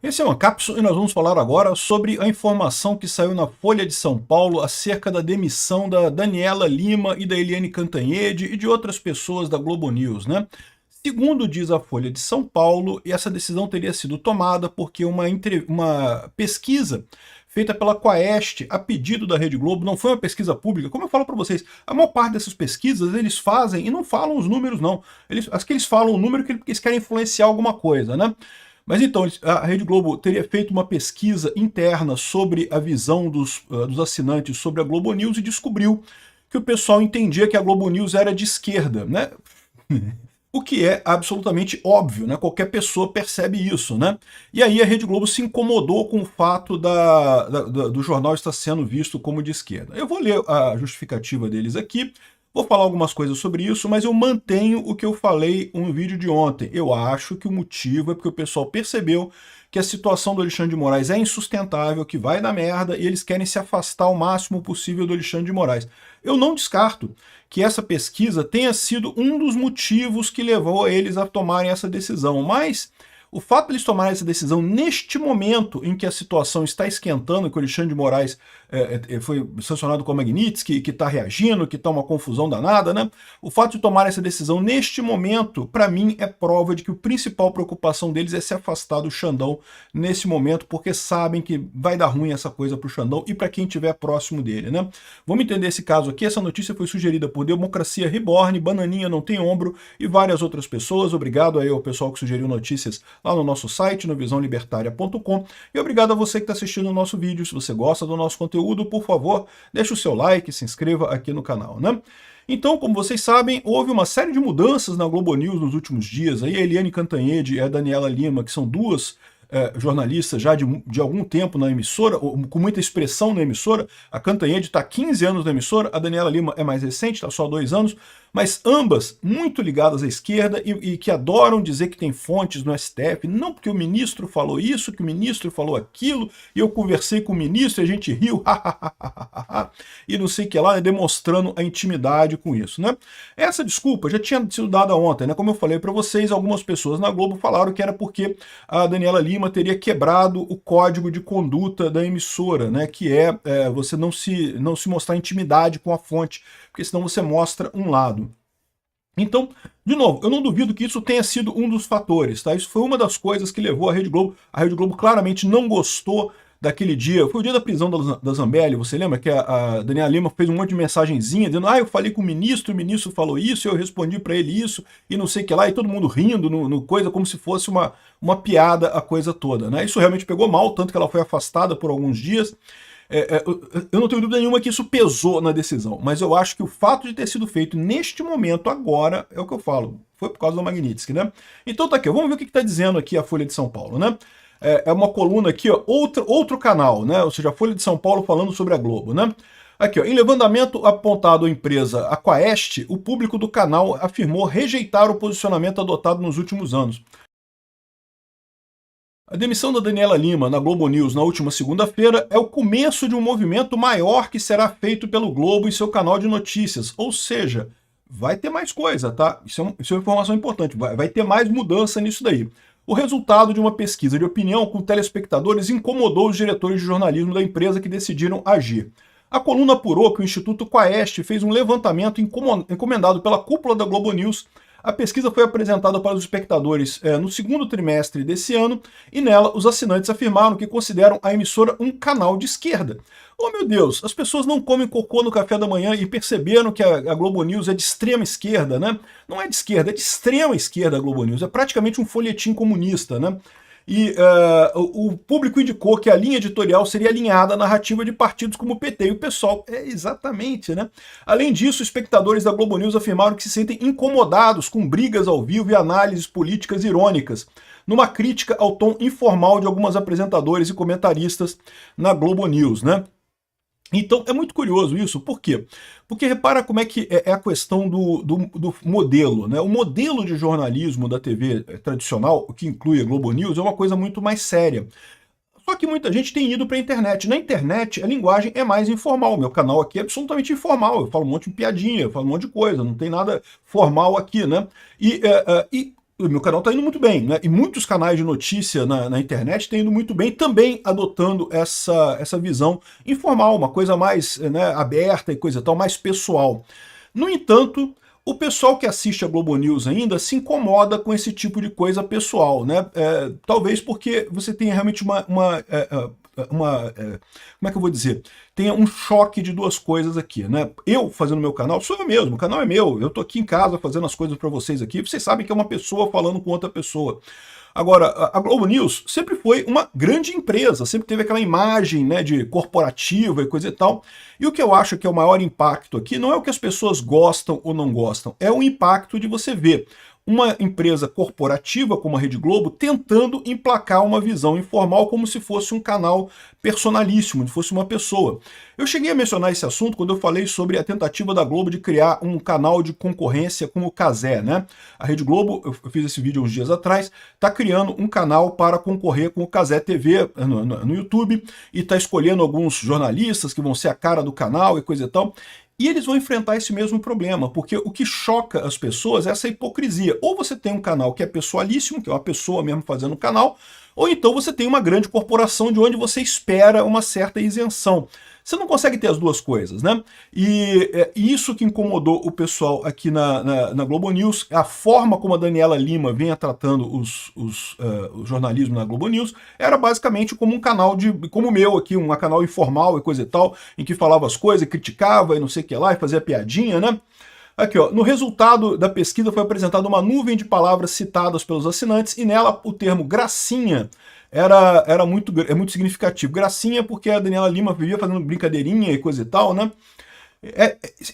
Esse é uma cápsula e nós vamos falar agora sobre a informação que saiu na Folha de São Paulo acerca da demissão da Daniela Lima e da Eliane Cantanhede e de outras pessoas da Globo News, né? Segundo diz a Folha de São Paulo, essa decisão teria sido tomada porque uma pesquisa feita pela Quaest a pedido da Rede Globo, não foi uma pesquisa pública, como eu falo para vocês, a maior parte dessas pesquisas eles fazem e não falam os números não, as que eles falam o número porque eles querem influenciar alguma coisa, né? Mas então, a Rede Globo teria feito uma pesquisa interna sobre a visão dos assinantes sobre a Globo News e descobriu que o pessoal entendia que a Globo News era de esquerda, né? O que é absolutamente óbvio, né? Qualquer pessoa percebe isso, né? E aí a Rede Globo se incomodou com o fato do jornal estar sendo visto como de esquerda. Eu vou ler a justificativa deles aqui, vou falar algumas coisas sobre isso, mas eu mantenho o que eu falei no vídeo de ontem. Eu acho que o motivo é porque o pessoal percebeu que a situação do Alexandre de Moraes é insustentável, que vai dar merda, e eles querem se afastar o máximo possível do Alexandre de Moraes. Eu não descarto que essa pesquisa tenha sido um dos motivos que levou eles a tomarem essa decisão, mas o fato de eles tomarem essa decisão neste momento em que a situação está esquentando, que o Alexandre de Moraes foi sancionado com a Magnitsky, que está reagindo, que está uma confusão danada, né? O fato de tomar essa decisão neste momento, para mim, é prova de que a principal preocupação deles é se afastar do Xandão nesse momento, porque sabem que vai dar ruim essa coisa para o Xandão e para quem estiver próximo dele, né? Vamos entender esse caso aqui. Essa notícia foi sugerida por Democracia Reborn, Bananinha Não Tem Ombro e várias outras pessoas. Obrigado aí ao pessoal que sugeriu notícias lá no nosso site, no visãolibertaria.com, e obrigado a você que está assistindo o nosso vídeo. Se você gosta do nosso conteúdo, por favor, deixe o seu like, se inscreva aqui no canal, né? Então, como vocês sabem, houve uma série de mudanças na Globo News nos últimos dias. Aí a Eliane Cantanhede e a Daniela Lima, que são duas jornalistas já de algum tempo na emissora, com muita expressão na emissora. A Cantanhede está há 15 anos na emissora, a Daniela Lima é mais recente, está só há 2 anos, mas ambas muito ligadas à esquerda e que adoram dizer que tem fontes no STF, não porque o ministro falou isso, que o ministro falou aquilo, e eu conversei com o ministro e a gente riu, e não sei o que lá, demonstrando a intimidade com isso, né? Essa desculpa já tinha sido dada ontem, né? Como eu falei para vocês, algumas pessoas na Globo falaram que era porque a Daniela Lima teria quebrado o código de conduta da emissora, né? Que você não se mostrar intimidade com a fonte, porque senão você mostra um lado. Então, de novo, eu não duvido que isso tenha sido um dos fatores, tá? Isso foi uma das coisas que levou a Rede Globo. A Rede Globo claramente não gostou daquele dia. Foi o dia da prisão da Zambelli, você lembra que a Daniela Lima fez um monte de mensagenzinha dizendo: eu falei com o ministro falou isso, eu respondi para ele isso, e não sei o que lá, e todo mundo rindo no coisa, como se fosse uma piada a coisa toda, né? Isso realmente pegou mal, tanto que ela foi afastada por alguns dias. Eu não tenho dúvida nenhuma que isso pesou na decisão, mas eu acho que o fato de ter sido feito neste momento, agora, é o que eu falo, foi por causa da Magnitsky, né? Então tá aqui, vamos ver o que está dizendo aqui a Folha de São Paulo, né? É uma coluna aqui, ó, outro canal, né? Ou seja, a Folha de São Paulo falando sobre a Globo, né? Aqui, ó, em levantamento apontado à empresa Aquaeste, o público do canal afirmou rejeitar o posicionamento adotado nos últimos anos. A demissão da Daniela Lima na Globo News na última segunda-feira é o começo de um movimento maior que será feito pelo Globo em seu canal de notícias, ou seja, vai ter mais coisa, tá? Isso é uma informação importante, vai ter mais mudança nisso daí. O resultado de uma pesquisa de opinião com telespectadores incomodou os diretores de jornalismo da empresa que decidiram agir. A coluna apurou que o Instituto Quaest fez um levantamento encomendado pela cúpula da Globo News. A pesquisa foi apresentada para os espectadores no segundo trimestre desse ano e nela os assinantes afirmaram que consideram a emissora um canal de esquerda. Oh meu Deus, as pessoas não comem cocô no café da manhã e perceberam que a Globo News é de extrema esquerda, né? Não é de esquerda, é de extrema esquerda a Globo News, é praticamente um folhetim comunista, né? E o público indicou que a linha editorial seria alinhada à narrativa de partidos como o PT e o PSOL. Exatamente, né? Além disso, espectadores da Globo News afirmaram que se sentem incomodados com brigas ao vivo e análises políticas irônicas, numa crítica ao tom informal de algumas apresentadores e comentaristas na Globo News, né? Então, é muito curioso isso, por quê? Porque repara como é que é a questão do modelo, né? O modelo de jornalismo da TV tradicional, que inclui a Globo News, é uma coisa muito mais séria. Só que muita gente tem ido para a internet. Na internet, a linguagem é mais informal. Meu canal aqui é absolutamente informal. Eu falo um monte de piadinha, eu falo um monte de coisa, não tem nada formal aqui, né? E o meu canal está indo muito bem, né? E muitos canais de notícia na internet têm indo muito bem, também adotando essa visão informal, uma coisa mais, né, aberta e coisa tal, mais pessoal. No entanto, o pessoal que assiste a Globo News ainda se incomoda com esse tipo de coisa pessoal, né? Talvez porque você tenha realmente como é que eu vou dizer? Tenha um choque de duas coisas aqui, né? Eu fazendo meu canal, sou eu mesmo, o canal é meu, eu tô aqui em casa fazendo as coisas para vocês aqui, vocês sabem que é uma pessoa falando com outra pessoa. Agora, a Globo News sempre foi uma grande empresa, sempre teve aquela imagem, né, de corporativa e coisa e tal. E o que eu acho que é o maior impacto aqui não é o que as pessoas gostam ou não gostam, é o impacto de você ver uma empresa corporativa como a Rede Globo tentando emplacar uma visão informal como se fosse um canal personalíssimo, como se fosse uma pessoa. Eu cheguei a mencionar esse assunto quando eu falei sobre a tentativa da Globo de criar um canal de concorrência com o Cazé, né? A Rede Globo, eu fiz esse vídeo uns dias atrás, está criando um canal para concorrer com o Cazé TV no YouTube e está escolhendo alguns jornalistas que vão ser a cara do canal e coisa e tal. E eles vão enfrentar esse mesmo problema, porque o que choca as pessoas é essa hipocrisia. Ou você tem um canal que é pessoalíssimo, que é uma pessoa mesmo fazendo um canal, ou então você tem uma grande corporação de onde você espera uma certa isenção. Você não consegue ter as duas coisas, né? E isso que incomodou o pessoal aqui na Globo News, a forma como a Daniela Lima vinha tratando o jornalismo na Globo News, era basicamente como um canal como o meu aqui, um canal informal e coisa e tal, em que falava as coisas, criticava e não sei o que lá, e fazia piadinha, né? Aqui, ó, no resultado da pesquisa foi apresentada uma nuvem de palavras citadas pelos assinantes e nela o termo gracinha é muito significativo. Gracinha porque a Daniela Lima vivia fazendo brincadeirinha e coisa e tal, né?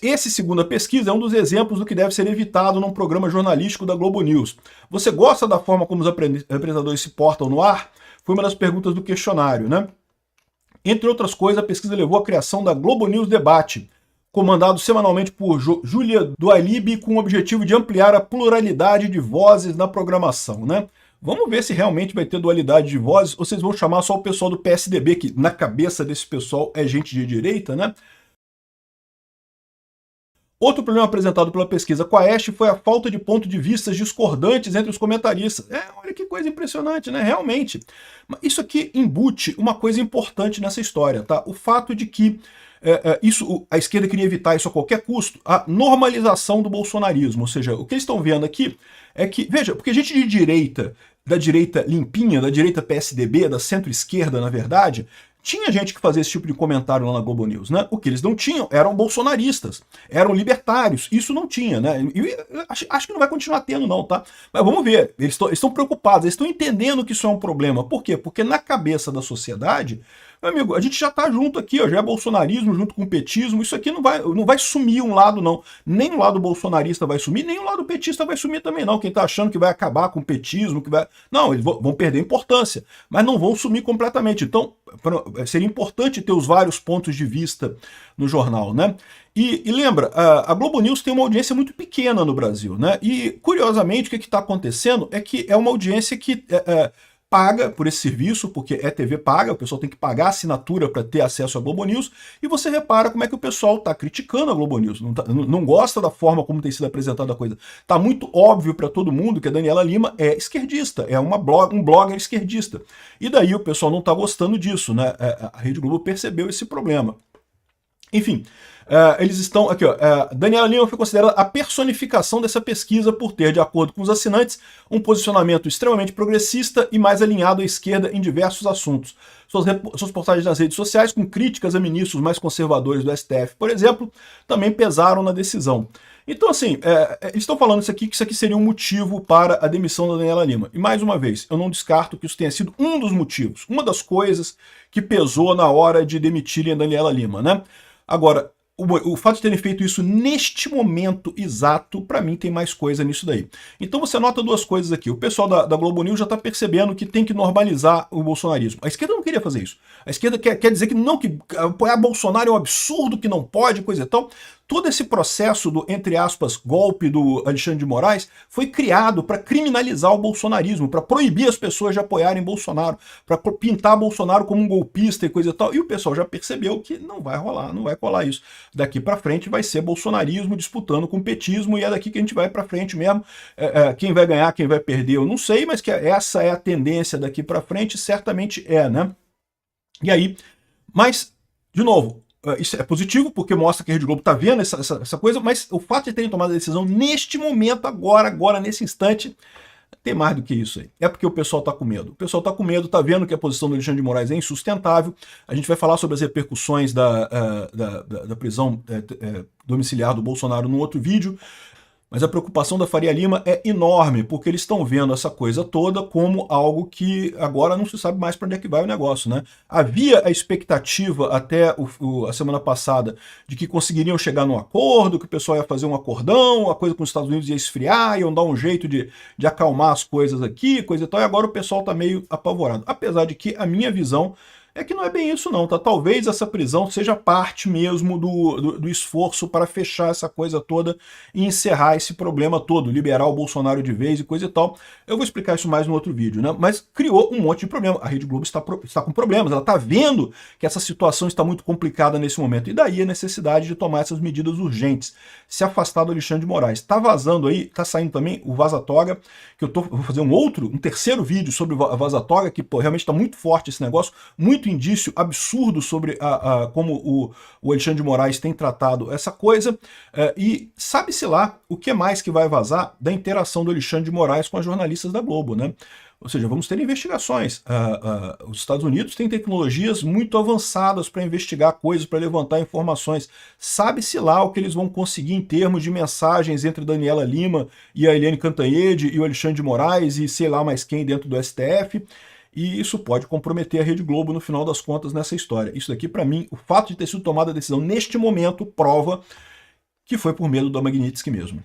Esse, segundo a pesquisa, é um dos exemplos do que deve ser evitado num programa jornalístico da Globo News. Você gosta da forma como os apresentadores se portam no ar? Foi uma das perguntas do questionário, né? Entre outras coisas, a pesquisa levou à criação da Globo News Debate, comandado semanalmente por Júlia Dualib, com o objetivo de ampliar a pluralidade de vozes na programação, né? Vamos ver se realmente vai ter dualidade de vozes, ou vocês vão chamar só o pessoal do PSDB, que na cabeça desse pessoal é gente de direita, né? Outro problema apresentado pela pesquisa Quaest foi a falta de ponto de vistas discordantes entre os comentaristas. Olha que coisa impressionante, né? Realmente. Isso aqui embute uma coisa importante nessa história, tá? O fato de que a esquerda queria evitar isso a qualquer custo, a normalização do bolsonarismo. Ou seja, o que eles estão vendo aqui é que, veja, porque gente de direita, da direita limpinha, da direita PSDB, da centro-esquerda, na verdade, tinha gente que fazia esse tipo de comentário lá na Globo News, né? O que eles não tinham eram bolsonaristas, eram libertários, isso não tinha, né? E acho que não vai continuar tendo não, tá? Mas vamos ver, eles estão preocupados, eles estão entendendo que isso é um problema. Por quê? Porque na cabeça da sociedade, meu amigo, a gente já tá junto aqui, ó, já é bolsonarismo junto com o petismo, isso aqui não vai sumir um lado não, nem o lado bolsonarista vai sumir, nem o lado petista vai sumir também não, quem tá achando que vai acabar com o petismo, não, eles vão perder importância, mas não vão sumir completamente. Então, seria importante ter os vários pontos de vista no jornal, né? E lembra, a Globo News tem uma audiência muito pequena no Brasil, né? E, curiosamente, o que está acontecendo é que é uma audiência que paga por esse serviço, porque é TV paga, o pessoal tem que pagar a assinatura para ter acesso à Globo News, e você repara como é que o pessoal está criticando a Globo News, não gosta da forma como tem sido apresentada a coisa. Está muito óbvio para todo mundo que a Daniela Lima é esquerdista, é um blogger esquerdista. E daí o pessoal não está gostando disso, né? A Rede Globo percebeu esse problema. Enfim, eles estão aqui, ó. Daniela Lima foi considerada a personificação dessa pesquisa por ter, de acordo com os assinantes, um posicionamento extremamente progressista e mais alinhado à esquerda em diversos assuntos. Suas postagens nas redes sociais, com críticas a ministros mais conservadores do STF, por exemplo, também pesaram na decisão. Então, assim, eles estão falando que isso aqui seria um motivo para a demissão da Daniela Lima. E, mais uma vez, eu não descarto que isso tenha sido um dos motivos, uma das coisas que pesou na hora de demitirem a Daniela Lima, né? Agora, o fato de terem feito isso neste momento exato, para mim tem mais coisa nisso daí. Então você nota duas coisas aqui. O pessoal da Globo News já está percebendo que tem que normalizar o bolsonarismo. A esquerda não queria fazer isso. A esquerda quer dizer que não, que apoiar Bolsonaro é um absurdo, que não pode, coisa e tal. todo esse processo do, entre aspas, golpe do Alexandre de Moraes foi criado para criminalizar o bolsonarismo, para proibir as pessoas de apoiarem Bolsonaro, para pintar Bolsonaro como um golpista e coisa e tal. E o pessoal já percebeu que não vai rolar, não vai colar isso. Daqui para frente vai ser bolsonarismo disputando com petismo, e é daqui que a gente vai para frente mesmo. Quem vai ganhar, quem vai perder, eu não sei, mas que essa é a tendência daqui para frente, certamente né? E aí, mas, de novo, isso é positivo, porque mostra que a Rede Globo está vendo essa coisa, mas o fato de terem tomado a decisão neste momento, agora, nesse instante, tem mais do que isso aí. É porque o pessoal está com medo. O pessoal está com medo, está vendo que a posição do Alexandre de Moraes é insustentável. A gente vai falar sobre as repercussões da prisão domiciliar do Bolsonaro num outro vídeo. Mas a preocupação da Faria Lima é enorme, porque eles estão vendo essa coisa toda como algo que agora não se sabe mais para onde é que vai o negócio, né? Havia a expectativa até a semana passada de que conseguiriam chegar num acordo, que o pessoal ia fazer um acordão, a coisa com os Estados Unidos ia esfriar, iam dar um jeito de acalmar as coisas aqui, coisa e tal, e agora o pessoal está meio apavorado. Apesar de que a minha visão é que não é bem isso não, tá? Talvez essa prisão seja parte mesmo do esforço para fechar essa coisa toda e encerrar esse problema todo, liberar o Bolsonaro de vez e coisa e tal. Eu vou explicar isso mais no outro vídeo, né? Mas criou um monte de problema. A Rede Globo está com problemas, ela está vendo que essa situação está muito complicada nesse momento, e daí a necessidade de tomar essas medidas urgentes, se afastar do Alexandre de Moraes. Tá vazando aí, tá saindo também o Vaza-Toga, que eu vou fazer um terceiro vídeo sobre o Vaza-Toga, que realmente está muito forte esse negócio, muito indício absurdo sobre como o Alexandre de Moraes tem tratado essa coisa, e sabe-se lá o que mais que vai vazar da interação do Alexandre de Moraes com as jornalistas da Globo, né? Ou seja, vamos ter investigações. Os Estados Unidos têm tecnologias muito avançadas para investigar coisas, para levantar informações. Sabe-se lá o que eles vão conseguir em termos de mensagens entre Daniela Lima e a Eliane Cantanhede e o Alexandre de Moraes e sei lá mais quem dentro do STF. E isso pode comprometer a Rede Globo no final das contas nessa história. Isso daqui, para mim, o fato de ter sido tomada a decisão neste momento prova que foi por medo da Magnitsky mesmo.